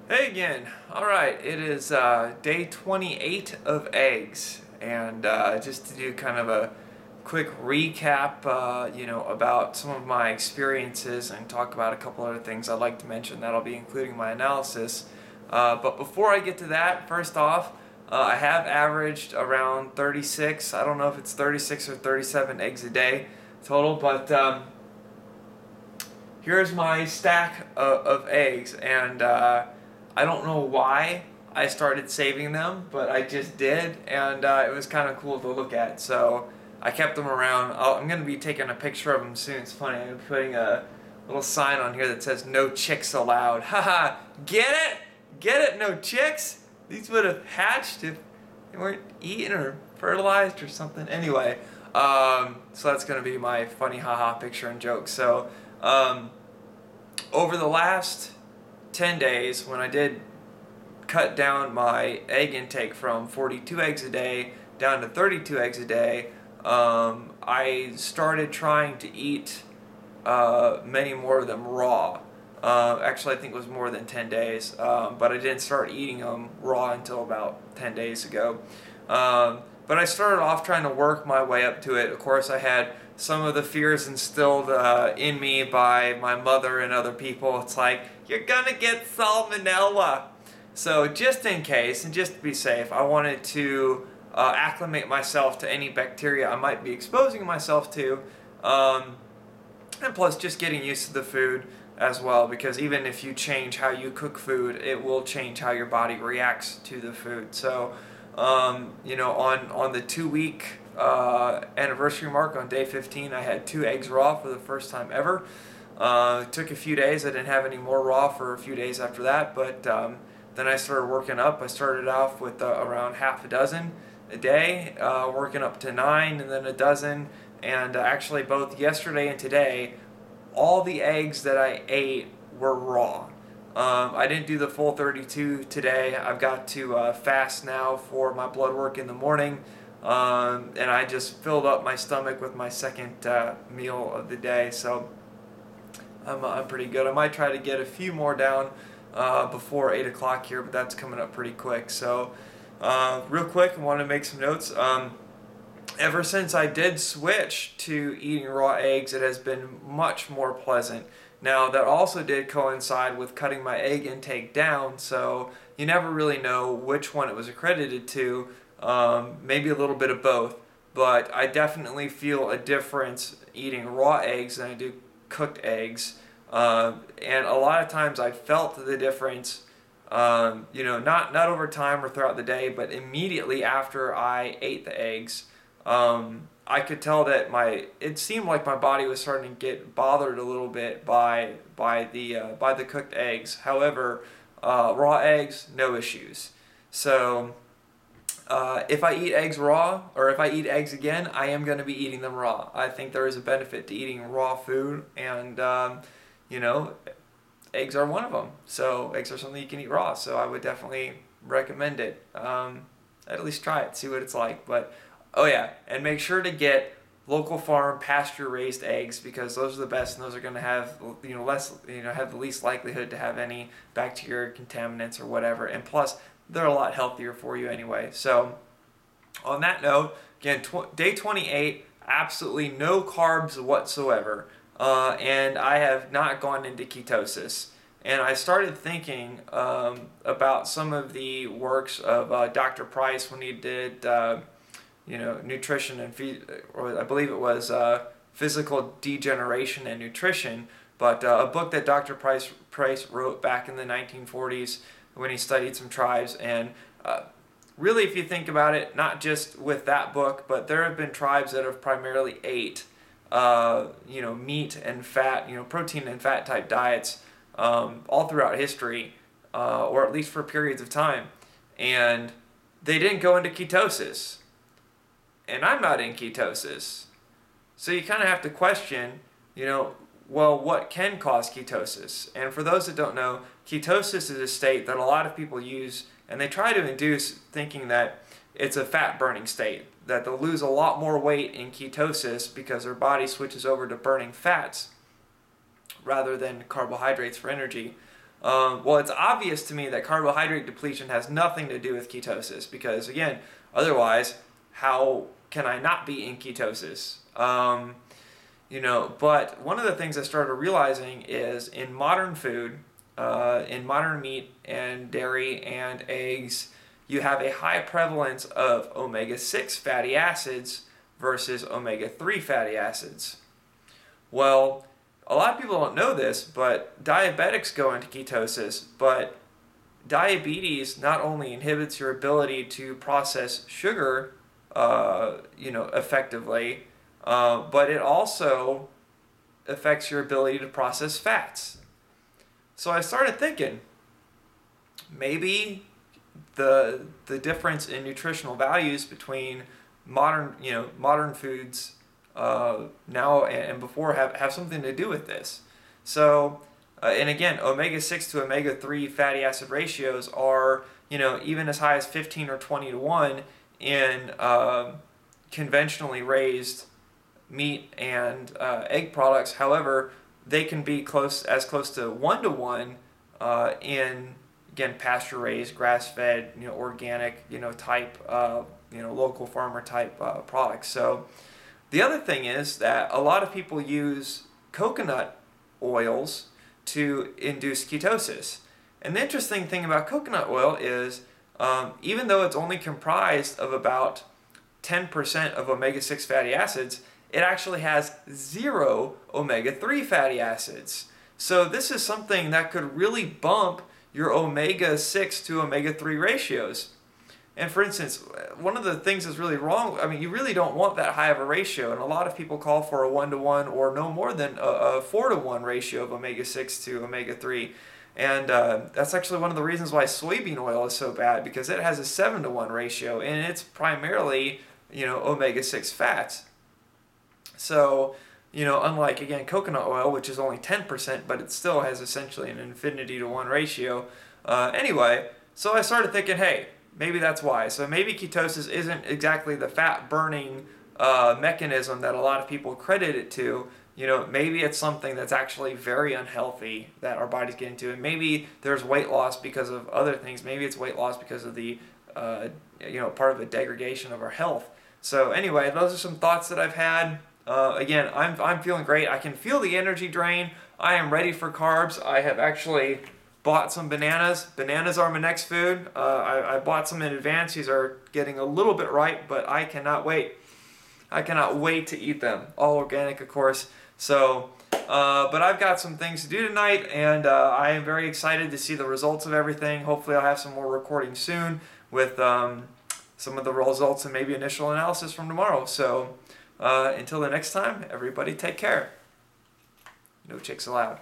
Hey again. All right, it is day 28 of eggs, and just to do kind of a quick recap, about some of my experiences and talk about a couple other things I'd like to mention that'll be including my analysis. But before I get to that, first off, I have averaged around 36. I don't know if it's 36 or 37 eggs a day total, but here's my stack of eggs, and I don't know why I started saving them, but I just did, and it was kind of cool to look at. So I kept them around. I'm going to be taking a picture of them soon. It's funny. I'm putting a little sign on here that says "No chicks allowed." Haha, get it? Get it? No chicks? These would have hatched if they weren't eaten or fertilized or something. Anyway, so that's going to be my funny haha picture and joke. So over the last 10 days, when I did cut down my egg intake from 42 eggs a day down to 32 eggs a day, I started trying to eat many more of them raw. Actually, I think it was more than 10 days, but I didn't start eating them raw until about 10 days ago. But I started off trying to work my way up to it. Of course, I had some of the fears instilled in me by my mother and other people. It's like, you're gonna get salmonella. So just in case, and just to be safe, I wanted to acclimate myself to any bacteria I might be exposing myself to. And plus just getting used to the food as well, because even if you change how you cook food, it will change how your body reacts to the food. So on the 2 week anniversary mark on day 15, I had 2 eggs raw for the first time ever. It took a few days. I didn't have any more raw for a few days after that, but then I started working up. I started off with around half a dozen a day, working up to 9 and then a dozen. And actually, both yesterday and today, all the eggs that I ate were raw. I didn't do the full 32 today. I've got to fast now for my blood work in the morning. And I just filled up my stomach with my second meal of the day. So I'm pretty good. I might try to get a few more down before 8 o'clock here, but that's coming up pretty quick. So, real quick, I want to make some notes. Ever since I did switch to eating raw eggs, it has been much more pleasant. Now, that also did coincide with cutting my egg intake down, so you never really know which one it was accredited to. Maybe a little bit of both, but I definitely feel a difference eating raw eggs than I do cooked eggs. And a lot of times I felt the difference, not over time or throughout the day, but immediately after I ate the eggs. I could tell that it seemed like my body was starting to get bothered a little bit by the cooked eggs. However, raw eggs, no issues. So if I eat eggs raw, or if I eat eggs again, I am going to be eating them raw. I think there is a benefit to eating raw food, and eggs are one of them. So eggs are something you can eat raw. So I would definitely recommend it. At least try it, see what it's like. But oh yeah, and make sure to get local farm pasture raised eggs, because those are the best, and those are going to have have the least likelihood to have any bacteria, contaminants, or whatever. And plus, they're a lot healthier for you anyway. So on that note, again, day 28, absolutely no carbs whatsoever, and I have not gone into ketosis. And I started thinking about some of the works of Dr. Price when he did nutrition and or I believe it was physical degeneration and nutrition, but a book that Dr. Price wrote back in the 1940s when he studied some tribes. And really, if you think about it, not just with that book, but there have been tribes that have primarily ate meat and fat, protein and fat type diets all throughout history, or at least for periods of time, and they didn't go into ketosis. And I'm not in ketosis. So you kind of have to question, what can cause ketosis? And for those that don't know, ketosis is a state that a lot of people use, and they try to induce thinking that it's a fat burning state, that they'll lose a lot more weight in ketosis because their body switches over to burning fats rather than carbohydrates for energy. Well, it's obvious to me that carbohydrate depletion has nothing to do with ketosis because, again, otherwise, how can I not be in ketosis? But one of the things I started realizing is in modern food, in modern meat and dairy and eggs, you have a high prevalence of omega-6 fatty acids versus omega-3 fatty acids. Well, a lot of people don't know this, but diabetics go into ketosis, but diabetes not only inhibits your ability to process sugar, effectively, but it also affects your ability to process fats. So I started thinking, maybe the difference in nutritional values between modern foods now and before have something to do with this. So, and again, omega-6 to omega-3 fatty acid ratios are, even as high as 15 or 20 to 1 in conventionally raised meat and egg products. However, they can be as close to 1 to 1 in, again, pasture raised, grass fed, organic, type, local farmer type products. So the other thing is that a lot of people use coconut oils to induce ketosis. And the interesting thing about coconut oil is even though it's only comprised of about 10% of omega-6 fatty acids, it actually has 0 omega-3 fatty acids. So this is something that could really bump your omega-6 to omega-3 ratios. And for instance, one of the things that's really wrong, you really don't want that high of a ratio, and a lot of people call for a 1 to 1 or no more than a 4 to 1 ratio of omega-6 to omega-3. And that's actually one of the reasons why soybean oil is so bad, because it has a 7 to 1 ratio, and it's primarily, omega-6 fats. So, unlike, again, coconut oil, which is only 10%, but it still has essentially an infinity to 1 ratio. Anyway, so I started thinking, hey, maybe that's why. So maybe ketosis isn't exactly the fat burning mechanism that a lot of people credit it to. Maybe it's something that's actually very unhealthy that our bodies get into. And maybe there's weight loss because of other things. Maybe it's weight loss because of the, part of the degradation of our health. So anyway, those are some thoughts that I've had. Again, I'm feeling great. I can feel the energy drain. I am ready for carbs. I have actually bought some bananas. Bananas are my next food. I bought some in advance. These are getting a little bit ripe, but I cannot wait. I cannot wait to eat them. All organic, of course. So, but I've got some things to do tonight, and I am very excited to see the results of everything. Hopefully I'll have some more recording soon with some of the results and maybe initial analysis from tomorrow. So until the next time, everybody take care. No chicks allowed.